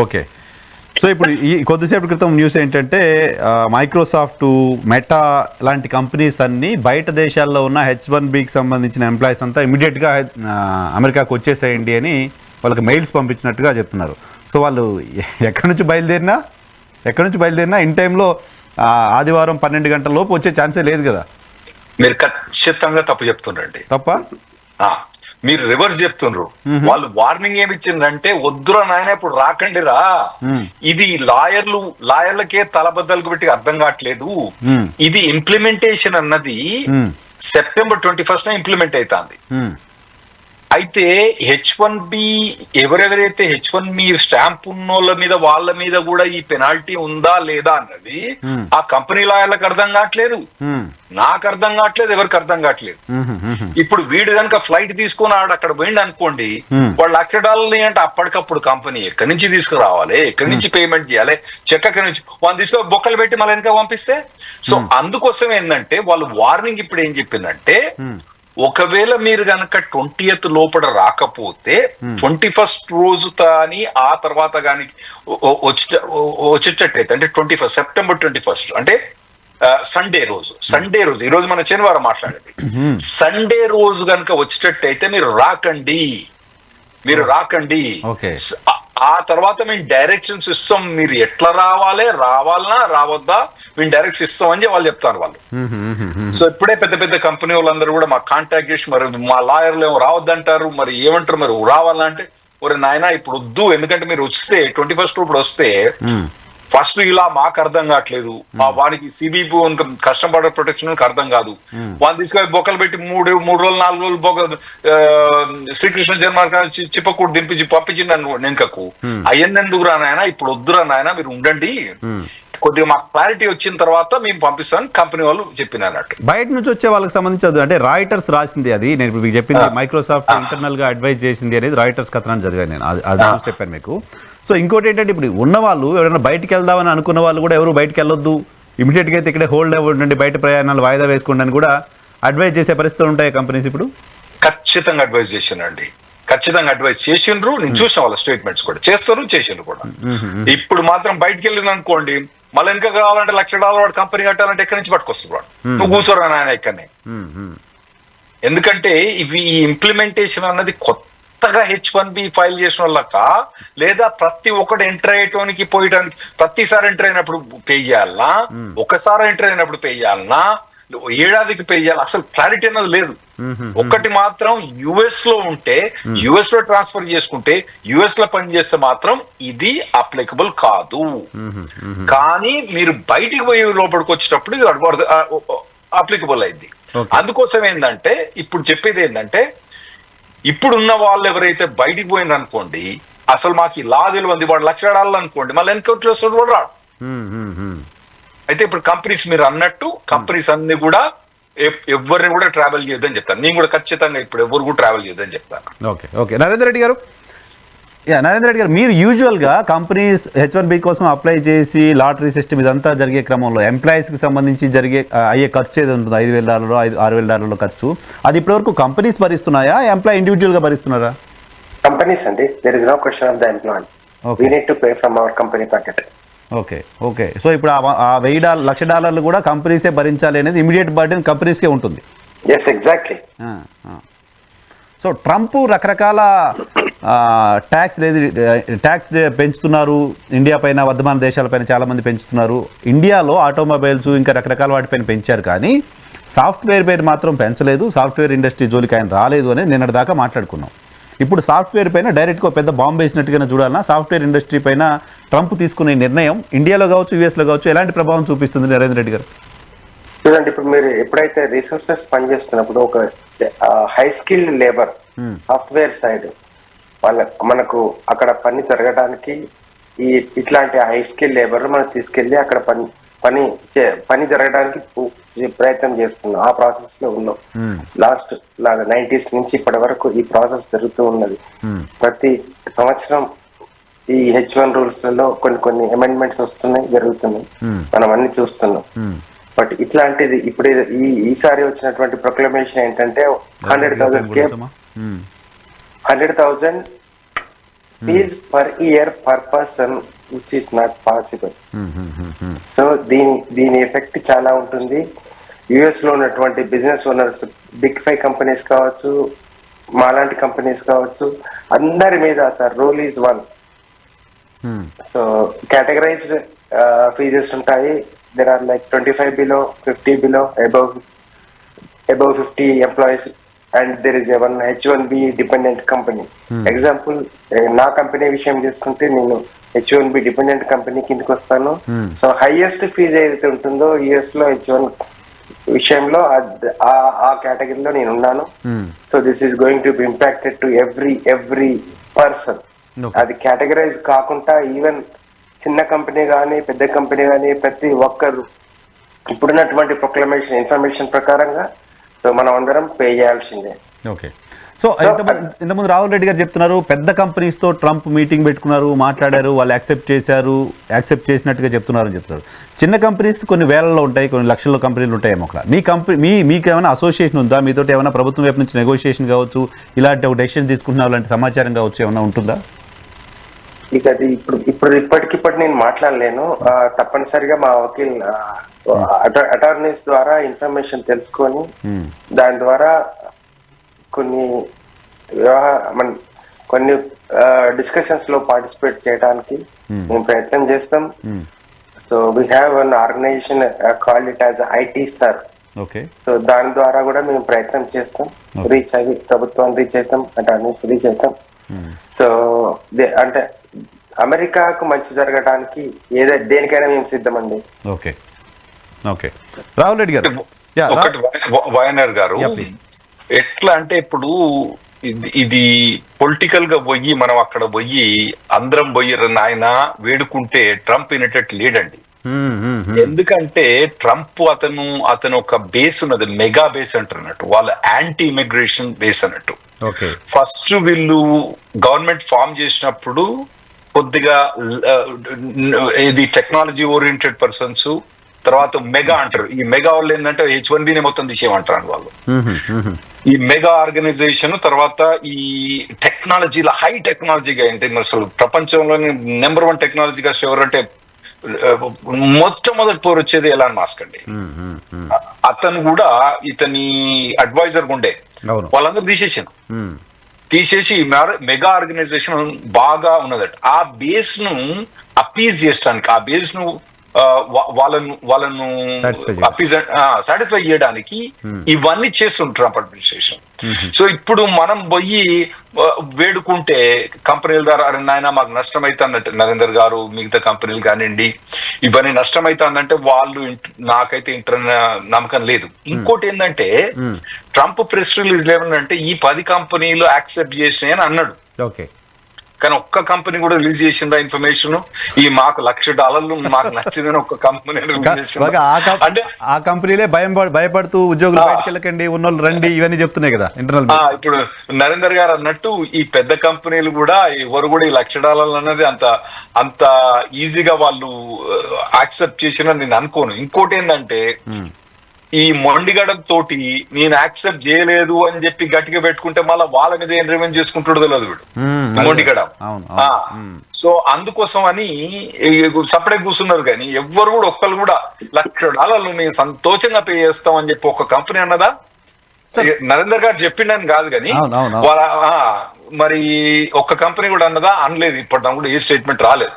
Okay. So ఇప్పుడు ఈ కొద్దిసేపటి క్రితం న్యూస్ ఏంటంటే మైక్రోసాఫ్ట్, మెటా లాంటి కంపెనీస్ అన్నీ బయట దేశాల్లో ఉన్న H1Bకి సంబంధించిన ఎంప్లాయీస్ అంతా ఇమీడియట్గా అమెరికాకు వచ్చేసేయండి అని వాళ్ళకి మెయిల్స్ పంపించినట్టుగా చెప్తున్నారు. సో వాళ్ళు ఎక్కడి నుంచి బయలుదేరినా ఇన్ టైంలో ఆదివారం 12 గంటల లోపు వచ్చే ఛాన్సే లేదు కదా. మీరు ఖచ్చితంగా తప్పు చెప్తుండ్రండి. తప్ప మీరు రివర్స్ చెప్తుండ్రు. వాళ్ళు వార్నింగ్ ఏమి ఇచ్చిందంటే, వద్దురా నాయన ఇప్పుడు రాకండి రా, ఇది లాయర్లకే తలబద్దలకు పెట్టి అర్థం కావట్లేదు, ఇది ఇంప్లిమెంటేషన్ అన్నది September 21 ఇంప్లిమెంట్ అవుతుంది. అయితే H1B ఎవరెవరైతే H1B స్టాంప్ ఉన్నోళ్ళ మీద వాళ్ళ మీద కూడా ఈ పెనాల్టీ ఉందా లేదా అన్నది ఆ కంపెనీ లాయర్లకు అర్థం కావట్లేదు, నాకు అర్థం కావట్లేదు, ఎవరికి అర్థం కావట్లేదు. ఇప్పుడు వీడు కనుక ఫ్లైట్ తీసుకుని అక్కడ పోయింది అనుకోండి, వాళ్ళు $1,00,000 అంటే అప్పటికప్పుడు కంపెనీ ఎక్కడి నుంచి తీసుకురావాలి, ఎక్కడి నుంచి పేమెంట్ చేయాలి, చెక్ ఎక్కడి నుంచి వాళ్ళు తీసుకొని బొక్కలు పెట్టి మళ్ళీ వెనక పంపిస్తే. సో అందుకోసం ఏంటంటే వాళ్ళు వార్నింగ్ ఇప్పుడు ఏం చెప్పిందంటే, ఒకవేళ మీరు కనుక 20th లోపల రాకపోతే 21st రోజు కానీ ఆ తర్వాత కానీ వచ్చేటట్టయితే, అంటే September 21 అంటే సండే రోజు ఈ రోజు మన శనివారం మాట్లాడేది, సండే రోజు కనుక వచ్చేటట్టయితే మీరు రాకండి. ఆ తర్వాత మేము డైరెక్షన్స్ ఇస్తాం, మీరు ఎట్లా రావాలనా రావద్దా మేము డైరెక్షన్ ఇస్తాం అని వాళ్ళు చెప్తారు వాళ్ళు. సో ఇప్పుడే పెద్ద పెద్ద కంపెనీ వాళ్ళందరూ కూడా మాకు కాంటాక్ట్ చేసి, మరి మా లాయర్లు ఏమో రావద్దంటారు, మరి ఏమంటారు, మరి రావాలంటే ఒరే నాయన ఇప్పుడు వద్దు, ఎందుకంటే మీరు వస్తే 21st ఇప్పుడు వస్తే ఫస్ట్ ఇలా మాకు అర్థం కావట్లేదు, వానికి సిబిపి కస్టమర్ ప్రొటెక్షన్ అర్థం కాదు, వాళ్ళు తీసుకొని బొక్కలు పెట్టి 3 రోజులు 4 రోజులు బొక్క శ్రీకృష్ణ జన్మ చిప్పకూడు దింపించి పంపించింది నన్ను వెనుకకు. అయ్యన్నెందుకు రా నాయన, ఇప్పుడు వద్దురా నాయన, మీరు ఉండండి, కొద్దిగా మాకు క్లారిటీ వచ్చిన తర్వాత మేము పంపిస్తామని కంపెనీ వాళ్ళు చెప్పినట్టు. బయట నుంచి వచ్చే వాళ్ళకి సంబంధించి అంటే రాయిటర్స్ రాసింది, అది నేను మీకు చెప్పింది, మైక్రోసాఫ్ట్ ఇంటర్నల్ గా అడ్వైజ్ చేసింది అనేది రాయిటర్స్ కథనాన్ని చదివాను నేను, అది చెప్పాను మీకు. సో ఇంకోటి ఏంటంటే, ఇప్పుడు ఉన్న వాళ్ళు ఎవరైనా బయటికి వెళ్దామని అనుకున్న వాళ్ళు కూడా ఎవరు బయటకు వెళ్ళొద్దు, ఇమీడియట్గా అయితే ఇక్కడే హోల్డ్ అవ్వండి, బయట ప్రయాణాలు వాయిదా వేసుకోండి అని కూడా అడ్వైజ్ చేసే పరిస్థితులు ఉంటాయి కంపెనీస్ ఇప్పుడు. ఖచ్చితంగా అడ్వైజ్ చేసిండ్రు, ఖచ్చితంగా అడ్వైజ్ చేసిండ్రు. నేను చూసిన వాళ్ళ స్టేట్మెంట్స్ కూడా చేసిండ్రు కూడా. ఇప్పుడు మాత్రం బయటకు వెళ్ళింది అనుకోండి, మళ్ళీ ఇంకా కావాలంటే $1,00,000 వాడు కంపెనీ కట్టాలంటే ఎక్కడి నుంచి పట్టుకొస్తున్నాడు, నువ్వు కూర్చోరా నాయన ఇక్కడనే. ఎందుకంటే ఇవి ఈ ఇంప్లిమెంటేషన్ అన్నది కొత్తగా H1B ఫైల్ చేసిన వాళ్ళక, లేదా ప్రతి ఒక్కటి ఎంటర్ అయ్యేటానికి పోయటానికి ప్రతిసారి ఎంటర్ అయినప్పుడు పే చేయాలన్నా, ఒకసారి ఎంటర్ అయినప్పుడు పే చేయాలన్నా, ఏడాదికి పే చేయాలి, అసలు క్లారిటీ అన్నది లేదు. ఒక్కటి మాత్రం US లో ఉంటే, US లో ట్రాన్స్ఫర్ చేసుకుంటే, US లో పనిచేస్తే మాత్రం ఇది అప్లికబుల్ కాదు. కానీ మీరు బయటికి పోయి లోపలికి వచ్చేటప్పుడు ఇది అప్లికబుల్ అయింది. అందుకోసం ఏంటంటే ఇప్పుడు చెప్పేది ఏంటంటే, ఇప్పుడున్న వాళ్ళు ఎవరైతే బయటికి పోయింది అనుకోండి, అసలు మాకు లా తెలియదు, వాడు $1,00,000 అనుకోండి, మళ్ళీ ఎన్కౌంటర్ చేస్తాడు వాడు రాడు. అయితే ఇప్పుడు కంపెనీస్ మీరు అన్నట్టు కంపెనీస్ అన్ని కూడా ఎవరిని కూడా ట్రావెల్ చేయొద్దని చెప్తాను. నేను కూడా ఖచ్చితంగా ఇప్పుడు ఎవరు కూడా ట్రావెల్ చేయొద్దని చెప్తాను. ఓకే నరేందర్ రెడ్డి గారు, మీరు యూజువల్గా కంపెనీస్ H1B కోసం అప్లై చేసి లాటరీ సిస్టమ్ ఇదంతా జరిగే క్రమంలో ఎంప్లాయీస్కి సంబంధించి అయ్యే ఖర్చు ఏది ఉంటుంది, $5,000 $6,000 ఖర్చు, అది ఇప్పటివరకు కంపెనీస్ భరిస్తున్నాయా, ఎంప్లాయీ ఇండివిజువల్గా భరిస్తున్నారా? కంపెనీస్ అండి. There is no question of the employee. We need to pay from our company pocket. Okay. So ఇప్పుడు ఆ $1,00,000 కూడా కంపెనీసే భరించాలి అనేది ఇమీడియట్ బర్డెన్ కంపెనీస్కే ఉంటుంది. Yes, exactly. సో ట్రంప్ రకరకాల ట్యాక్స్ పెంచుతున్నారు, ఇండియా పైన, వర్ధమాన దేశాలపైన చాలామంది పెంచుతున్నారు. ఇండియాలో ఆటోమొబైల్స్ ఇంకా రకరకాల వాటిపైన పెంచారు, కానీ సాఫ్ట్వేర్ పైన మాత్రం పెంచలేదు, సాఫ్ట్వేర్ ఇండస్ట్రీ జోలికి ఆయన రాలేదు అనేది నిన్నటి దాకా మాట్లాడుకున్నాం. ఇప్పుడు సాఫ్ట్వేర్ పైన డైరెక్ట్గా పెద్ద బాంబు వేసినట్టుగానే చూడాలన్నా, సాఫ్ట్వేర్ ఇండస్ట్రీ పైన ట్రంప్ తీసుకునే నిర్ణయం ఇండియాలో కావచ్చు, యుఎస్లో కావచ్చు, ఎలాంటి ప్రభావం చూపిస్తుంది నరేంద్ర రెడ్డి గారు? చూడండి, ఇప్పుడు మీరు ఎప్పుడైతే రిసోర్సెస్ పనిచేస్తున్నప్పుడు ఒక high skilled labour software side మనకు అక్కడ పని జరగడానికి ఇట్లాంటి హై స్కిల్ లేబర్ మనం తీసుకెళ్లి అక్కడ పని జరగడానికి ప్రయత్నం చేస్తున్నాం. ఆ ప్రాసెస్ లో ఉన్నాం. లాస్ట్ 90s నుంచి ఇప్పటి వరకు ఈ ప్రాసెస్ జరుగుతూ ఉన్నది. ప్రతి సంవత్సరం ఈ H1 రూల్స్ లలో కొన్ని అమెండ్మెంట్స్ వస్తున్నాయి, జరుగుతున్నాయి, మనం అన్ని చూస్తున్నాం. బట్ ఇట్లాంటిది ఇప్పుడు ఈసారి వచ్చినటువంటి ప్రొక్లమేషన్ ఏంటంటే 100,000 fees per year per person, which is not possible. So దీని ఎఫెక్ట్ చాలా ఉంటుంది. యుఎస్ లో ఉన్నటువంటి బిజినెస్ ఓనర్స్, బిగ్ 5 కంపెనీస్ కావచ్చు, మాలాంటి కంపెనీస్ కావచ్చు, అందరి మీద sir rule is one. So categorized fees ఉంటాయి. There are like 25 below, 50 below, above 50 employees, and there is one H1B dependent company. Example, నా కంపెనీ విషయం తీసుకుంటే నేను H1B డిపెండెంట్ కంపెనీ కిందకి వస్తాను. సో హైయెస్ట్ ఫీజు ఏదైతే ఉంటుందో యుఎస్ లో H1 విషయంలో ఆ కేటగిరీలో నేను ఉన్నాను. So this is going to be impacted to every person. అది కేటగరైజ్ కాకుండా ఈవెన్ చిన్న కంపెనీ కానీ పెద్ద కంపెనీ కానీ ప్రతి ఒక్కరు ఇప్పుడున్నటువంటి ప్రొక్లమేషన్ ఇన్ఫర్మేషన్ ప్రకారంగా సో మనం అందరం పే చేయాల్సిందే. ఓకే. సో ఇంతకుముందు రాహుల్ రెడ్డి గారు చెప్తున్నారు, పెద్ద కంపెనీస్తో ట్రంప్ మీటింగ్ పెట్టుకున్నారు, మాట్లాడారు, వాళ్ళు యాక్సెప్ట్ చేసినట్టుగా చెప్తున్నారు అని చెప్తున్నారు. చిన్న కంపెనీస్ కొన్ని వేలలో ఉంటాయి, కొన్ని లక్షల్లో కంపెనీలు ఉంటాయేమో అక్కడ. మీ కంపెనీ మీకు ఏమైనా అసోసియేషన్ ఉందా? మీతో ఏమైనా ప్రభుత్వం వైపు నుంచి నెగోషియేషన్ కావచ్చు, ఇలాంటి ఒక డెసిషన్ తీసుకుంటున్నారు లాంటి సమాచారం కావచ్చు, ఏమైనా ఉంటుందా? ఇక అది ఇప్పటికిప్పటి నేను మాట్లాడలేను. తప్పనిసరిగా మా వకీల్ అటార్నీస్ ద్వారా ఇన్ఫర్మేషన్ తెలుసుకొని దాని ద్వారా కొన్ని డిస్కషన్స్ లో పార్టిసిపేట్ చేయడానికి మేము ప్రయత్నం చేస్తాం. So we have an organization called it as IT sir. So దాని ద్వారా కూడా మేము ప్రయత్నం చేస్తాం, రీచ్ అయ్యి ప్రభుత్వాన్ని రీచ్ అవుతాం, అటార్నీస్ రీచ్ అవుతాం. సో అంటే అమెరికాకు మంచి జరగడానికి దేనికైనా మేము సిద్ధమండి. Okay okay. రాహుల్ రెడ్డి గారు, వైఎన్ఆర్ గారు, ఎట్లా అంటే ఇప్పుడు ఇది పొలిటికల్ గా పోయి మనం అక్కడ పోయి అందరం పోయి నాయన వేడుకుంటే ట్రంప్ వినేటట్టు లేడండి. ఎందుకంటే ట్రంప్ అతను ఒక బేస్ ఉన్నది, మెగా బేస్ అంటున్నట్టు, వాళ్ళ యాంటీ ఇమిగ్రేషన్ బేస్ అన్నట్టు. ఫస్ట్ వీళ్ళు గవర్నమెంట్ ఫామ్ చేసినప్పుడు కొద్దిగా ఇది టెక్నాలజీ ఓరియంటెడ్ పర్సన్స్, తర్వాత మెగా అంటారు. ఈ మెగా వాళ్ళు ఏంటంటే H1Bని మొత్తం తీసేయమంటారు వాళ్ళు. ఈ మెగా ఆర్గనైజేషన్ తర్వాత ఈ టెక్నాలజీలో హై టెక్నాలజీగా ఏంటి అసలు ప్రపంచంలోని నెంబర్ 1 టెక్నాలజీగా ఎవరంటే మొట్టమొదటి పోరు వచ్చేది ఎలాన్ మాస్క్ అండి. అతను కూడా ఇతని అడ్వైజర్ ఉండే, వాళ్ళందరూ తీసేసి మెగా ఆర్గనైజేషన్ బాగా ఉన్నదట. ఆ బేస్ ను అపీజ్ చేయడానికి, ఆ బేస్ ను వాళ్ళను సాటిస్ఫై చేయడానికి ఇవన్నీ చేస్తుంది ట్రంప్ అడ్మినిస్ట్రేషన్. సో ఇప్పుడు మనం పోయి వేడుకుంటే కంపెనీల ద్వారా, అరే నాయన మాకు నష్టం అవుతుందంటే, నరేందర్ గారు మిగతా కంపెనీలు కానివ్వండి, ఇవన్నీ నష్టం అవుతుందంటే వాళ్ళు నాకైతే నమ్మకం లేదు. ఇంకోటి ఏంటంటే ట్రంప్ ప్రెస్ రిలీజ్ లేదంటే ఈ 10 కంపెనీలు యాక్సెప్ట్ చేసినాయి అని అన్నాడు. కానీ ఒక్క కంపెనీ కూడా రిలీజ్ చేసిందా ఇన్ఫర్మేషన్? ఈ మాకు $1,00,000 మాకు నచ్చిందని ఒక్క కంపెనీ అంటే ఆ కంపెనీలే భయపడుతూ ఉద్యోగులు బయటకు వెళ్ళకండి, ఉన్నోళ్ళు రండి, ఇవన్నీ చెప్తున్నాయి కదా ఇంటర్నల్. ఇప్పుడు నరేందర్ గారు అన్నట్టు ఈ పెద్ద కంపెనీలు కూడా ఎవరు కూడా ఈ $1,00,000 అన్నది అంత ఈజీగా వాళ్ళు యాక్సెప్ట్ చేసిన నేను అనుకోను. ఇంకోటి ఏంటంటే ఈ మొండిగడం తోటి నేను యాక్సెప్ట్ చేయలేదు అని చెప్పి గట్టిగా పెట్టుకుంటే మళ్ళీ వాళ్ళ మీద ఏం రివెంజ్ చేసుకుంటాడో తెలియదు వీడు, మొండిగడం. సో అందుకోసం అని సపరేట్ కూర్చున్నారు. కానీ ఎవ్వరు కూడా ఒక్కరు కూడా $1,00,000 మేము సంతోషంగా పే చేస్తాం అని చెప్పి ఒక కంపెనీ అన్నదా? నరేందర్ గారు చెప్పిండని కాదు కానీ మరి ఒక్క కంపెనీ కూడా అన్నదా? అనలేదు. ఇప్పటిదాకా కూడా ఏ స్టేట్మెంట్ రాలేదు.